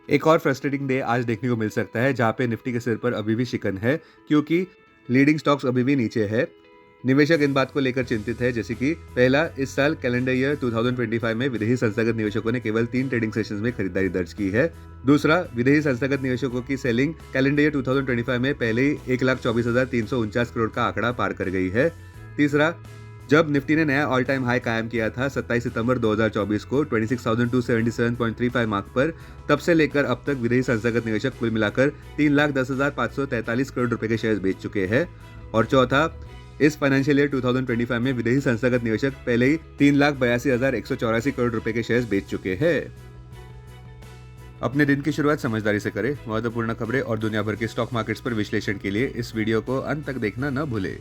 एक और frustrating day आज देखने को मिल सकता है जहां पे निफ्टी के सिर पर अभी भी शिकन है, क्योंकि लीडिंग स्टॉक्स अभी भी नीचे है। निवेशक इन बात को लेकर चिंतित है, जैसे कि पहला, इस साल कैलेंडर ईयर 2025 में विदेशी संस्थागत निवेशकों ने केवल 3 ट्रेडिंग सेशंस में खरीदारी दर्ज की है। दूसरा, विदेशी संस्थागत निवेशकों की सेलिंग कैलेंडर ईयर 2025 में पहले ही 1,24,349 करोड़ का आंकड़ा पार कर गई है। तीसरा, जब निफ्टी ने नया ऑल टाइम हाई कायम किया था 27 सितंबर 2024 को 26,277.35 मार्क पर, तब से लेकर अब तक विदेशी संस्थागत निवेशक कुल मिलाकर 3,10,543 करोड़ रुपए के शेयर बेच चुके हैं। और चौथा, इस फाइनेंशियल ईयर 2025 में विदेशी संस्थागत निवेशक पहले ही 3,82,184 करोड़ रुपए के शेयर बेच चुके हैं। अपने दिन की शुरुआत समझदारी से करें। महत्वपूर्ण खबरें और दुनिया भर के स्टॉक मार्केट्स पर विश्लेषण के लिए इस वीडियो को अंत तक देखना न भूलें।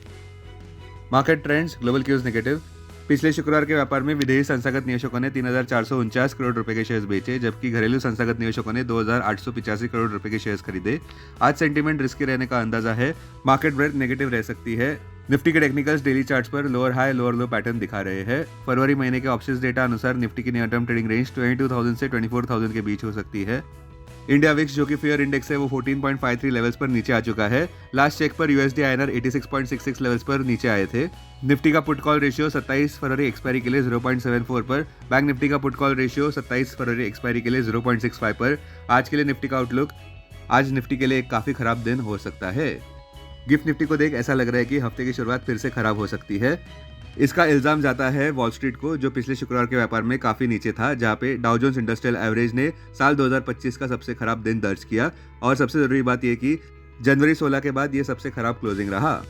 Market trends, global cues negative. पिछले शुक्रवार के व्यापार में विदेशी संस्थागत निवेशकों ने 3,449 करोड़ रुपए के शेयर्स बेचे, जबकि घरेलू संस्थागत निवेशकों ने 2,885 करोड़ रुपए के शेयर्स खरीदे। आज सेंटीमेंट रिस्की रहने का अंदाजा है। मार्केट ब्रेथ नेगेटिव रह सकती है। निफ्टी के टेक्निकल्स डेली चार्ट्स पर लोअर हाई लोअर लो पैटर्न दिखा रहे हैं। फरवरी महीने के ऑप्शंस डेटा अनुसार निफ्टी की नियर टर्म ट्रेडिंग रेंज 22,000 से 24,000 के बीच हो सकती है। इंडिया विक्स, जो कि फेयर इंडेक्स है, वो 14.53 लेवल्स पर नीचे आ चुका है। लास्ट चेक पर यूएसडी आईएनआर 86.66 लेवल्स पर नीचे आए थे। निफ्टी का पुट कॉल रेशियो 27 फरवरी एक्सपायरी के लिए 0.74 पर, बैंक निफ्टी का पुट कॉल रेशियो 27 फरवरी एक्सपायरी के लिए 0.65 पर। आज के लिए निफ्टी का आउटलुक, आज निफ्टी के लिए एक काफी खराब दिन हो सकता है। गिफ्ट निफ्टी को देख ऐसा लग रहा है कि हफ्ते की शुरुआत फिर से खराब हो सकती है। इसका इल्जाम जाता है वॉल स्ट्रीट को, जो पिछले शुक्रवार के व्यापार में काफी नीचे था, जहां पे डाउ जोन्स इंडस्ट्रियल एवरेज ने साल 2025 का सबसे खराब दिन दर्ज किया। और सबसे जरूरी बात यह कि जनवरी 16 के बाद यह सबसे खराब क्लोजिंग रहा।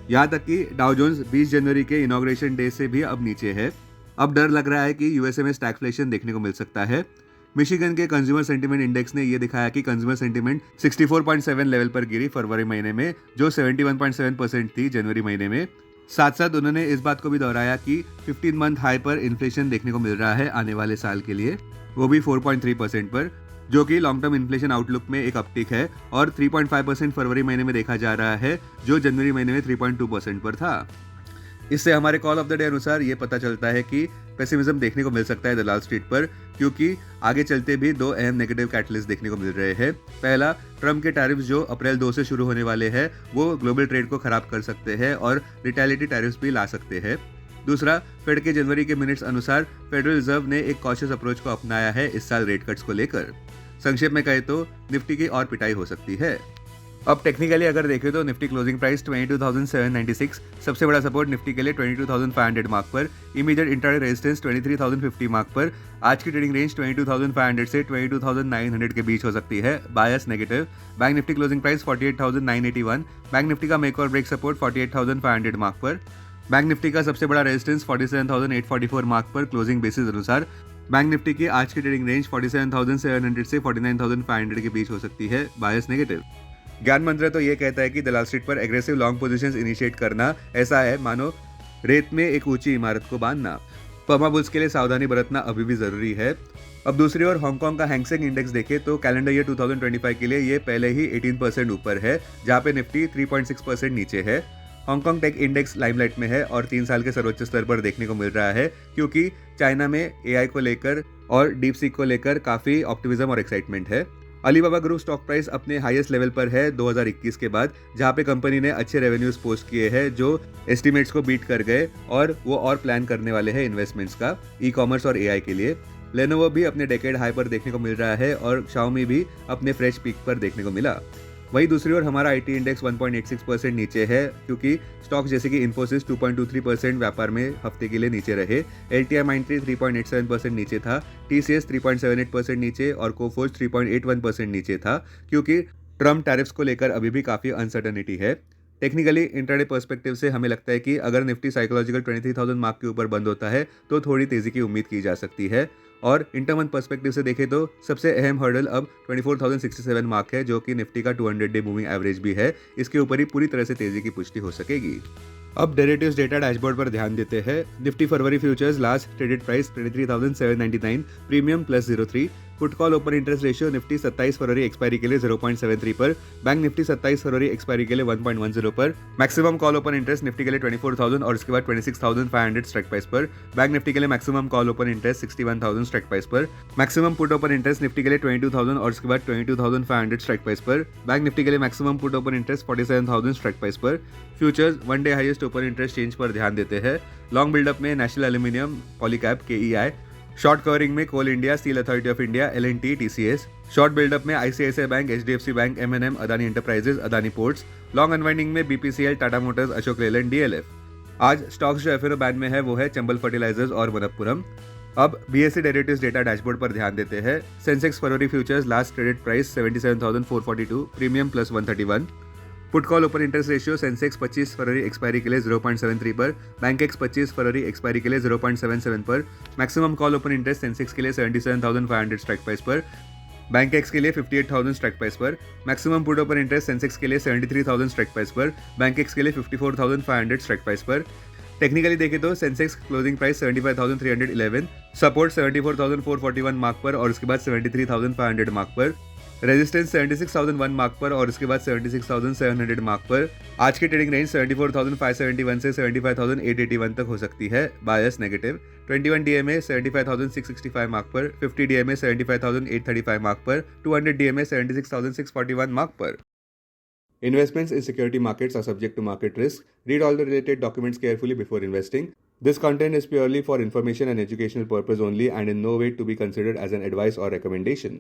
यहाँ तक कि डाउ जोन्स 20 जनवरी के इनॉग्रेशन डे से भी अब नीचे है। अब डर लग रहा है कि यूएसए में स्टैगफ्लेशन देखने को मिल सकता है। मिशिगन के कंज्यूमर सेंटीमेंट इंडेक्स ने यह दिखाया कि कंज्यूमर सेंटीमेंट 64.7 लेवल पर गिरी फरवरी महीने में, जो 71.7% थी जनवरी महीने में। साथ साथ उन्होंने इस बात को भी दोहराया कि 15 मंथ हाई पर इन्फ्लेशन देखने को मिल रहा है आने वाले साल के लिए, वो भी 4.3% पर, जो कि लॉन्ग टर्म इन्फ्लेशन आउटलुक में एक अपटिक है। और 3.5% फरवरी महीने में देखा जा रहा है, जो जनवरी महीने में 3.2% पर था। इससे हमारे कॉल ऑफ द डे अनुसार ये पता चलता है कि पेसिमिज्म देखने को मिल सकता है दलाल स्ट्रीट पर, क्योंकि आगे चलते भी दो अहम नेगेटिव कैटलिस्ट देखने को मिल रहे हैं। पहला, ट्रम्प के टैरिफ्स जो अप्रैल 2 से शुरू होने वाले हैं, वो ग्लोबल ट्रेड को खराब कर सकते हैं और रिटेलिटी टैरिफ्स भी ला सकते हैं। दूसरा, फेड के जनवरी के मिनट्स अनुसार फेडरल रिजर्व ने एक कॉशियस अप्रोच को अपनाया है इस साल रेट कट्स को लेकर। संक्षेप में कहे तो निफ्टी की और पिटाई हो सकती है। अब टेक्निकली अगर देखें तो निफ्टी क्लोजिंग प्राइस 22,796, सबसे बड़ा सपोर्ट निफ्टी के लिए 22,500 मार्क पर, इमीडिएट इंट्राडे रेजिस्टेंस 23,050 मार्क पर। आज की ट्रेडिंग रेंज 22,500 से 22,900 के बीच हो सकती है, bias negative. Bank Nifty closing price 48,981, bank Nifty का मेक और ब्रेक सपोर्ट 48,500 मार्क पर। बैंक निफ्टी का सबसे बड़ा रेजिस्टेंस 47,844 मार्क पर क्लोजिंग बेसिस अनुसार। बैंक निफ्टी की आज की ट्रेडिंग रेंज 47,700 से 49,500 के बीच हो सकती है, बायस नेगेटिव। ज्ञान मंत्र तो ये कहता है कि दलाल स्ट्रीट पर एग्रेसिव लॉन्ग पोजीशंस इनिशिएट करना ऐसा है मानो रेत में एक ऊंची इमारत को बांधना। परमा बुल्स के लिए सावधानी बरतना अभी भी जरूरी है। अब दूसरी ओर हांगकांग का हैंगसेंग इंडेक्स देखें तो कैलेंडर ईयर 2025 के लिए ये पहले ही 18% ऊपर है, जहां पे निफ्टी 3.6% नीचे है। हांगकांग टेक इंडेक्स लाइमलाइट में है और 3 साल के सर्वोच्च स्तर पर देखने को मिल रहा है, क्योंकि चाइना में एआई को लेकर और डीप सीक को लेकर काफी ऑप्टिमिज्म और एक्साइटमेंट है। अलीबाबा ग्रुप स्टॉक प्राइस अपने हाईएस्ट लेवल पर है 2021 के बाद, जहां पे कंपनी ने अच्छे रेवेन्यूज पोस्ट किए हैं जो एस्टिमेट्स को बीट कर गए, और वो और प्लान करने वाले हैं इन्वेस्टमेंट्स का ई कॉमर्स और एआई के लिए। लेनोवो भी अपने डेकेड हाई पर देखने को मिल रहा है और शाओमी भी अपने फ्रेश पीक पर देखने को मिला। वहीं दूसरी ओर हमारा आईटी इंडेक्स 1.86% नीचे है, क्योंकि स्टॉक जैसे कि इन्फोसिस 2.23% व्यापार में हफ्ते के लिए नीचे रहे। एलटीआई माइंट्री 3.87% नीचे था, टीसीएस 3.78% नीचे और कोफोर्ज 3.81% नीचे था, क्योंकि ट्रम्प टैरिफ्स को लेकर अभी भी काफी अनसर्टेनिटी है। टेक्निकली इंट्राडे पर्सपेक्टिव से हमें लगता है कि अगर निफ्टी साइकोलॉजिकल 23,000 मार्क के ऊपर बंद होता है तो थोड़ी तेजी की उम्मीद की जा सकती है। और इंटरमंथ पर्सपेक्टिव से देखें तो सबसे अहम हर्डल अब 24,067 मार्क है, जो कि निफ्टी का 200 डे मूविंग एवरेज भी है। इसके ऊपर ही पूरी तरह से तेजी की पुष्टि हो सकेगी। अब डेरिवेटिव्स डेटा डैशबोर्ड पर ध्यान देते हैं। निफ्टी फरवरी futures last traded price 23,799, premium +03। Put call open interest ratio Nifty 27 फरवरी एक्सपायरी के लिए 0.73 पर, बैंक निफ्टी 27 फरवरी एक्सपायरी के लिए 1.10 पर, maximum call open interest Nifty के लिए 24,000 और उसके बाद 26,500 स्ट्राइक प्राइस पर, बैंक निफ्टी के लिए maximum call open interest 61,000 strike price पर, maximum put open interest Nifty के लिए 22,000 और उसके बाद 22,500 स्ट्राइक प्राइस पर, बैंक निफ्टी के लिए maximum put open interest 47,000 strike price पर। Futures one day highest open interest change पर ध्यान देते हैं। लॉन्ग बिल्डअप में national aluminium, Polycab, KEI, short covering में coal India, steel authority of India, L&T, TCS, short buildup में ICICI bank, HDFC bank, M&M, Adani enterprises, Adani ports, long unwinding में BPCL, Tata motors, Ashok Leyland, DLF। आज stocks जो FNO band में है वो है Chambal fertilisers और मनप्पुरम। अब BSE डेरिवेटिव्स डेटा डैशबोर्ड पर ध्यान देते हैं। सेंसेक्स फरवरी futures last traded price 77,442, premium +131। Put call open interest ratio Sensex 25 फरवरी एक्सपायरी के लिए 0.73 पर, बैंकेक्स 25 फरवरी एक्सपायरी के लिए 0.77 पर, maximum call open interest Sensex के लिए 77,500 स्ट्राइक प्राइस पर, बैंकेक्स के लिए 58,000 स्ट्राइक प्राइस पर, maximum put open interest Sensex के लिए 73,000 स्ट्राइक प्राइस पर, बैंकेक्स के लिए 54,500 स्ट्राइक प्राइस पर। टेक्निकली देखें तो Sensex closing price 75,311, support 74,441 mark पर और उसके बाद 73,500 मार्क पर, रेजिस्टेंस 76,001 मार्क पर और उसके बाद 76,700 मार्क पर। आज की ट्रेडिंग रेंज 74,571 से 75,881 तक हो सकती है, बायस नेगेटिव। 21 DMA 75,665 मार्क पर, 50 DMA 75,835 मार्क पर, 200 DMA 76,641 मार्क पर। Investments in security markets are subject to market risk. Read all the related documents carefully before investing. This content is purely for information and educational purpose only and in no way to be considered as an advice or recommendation.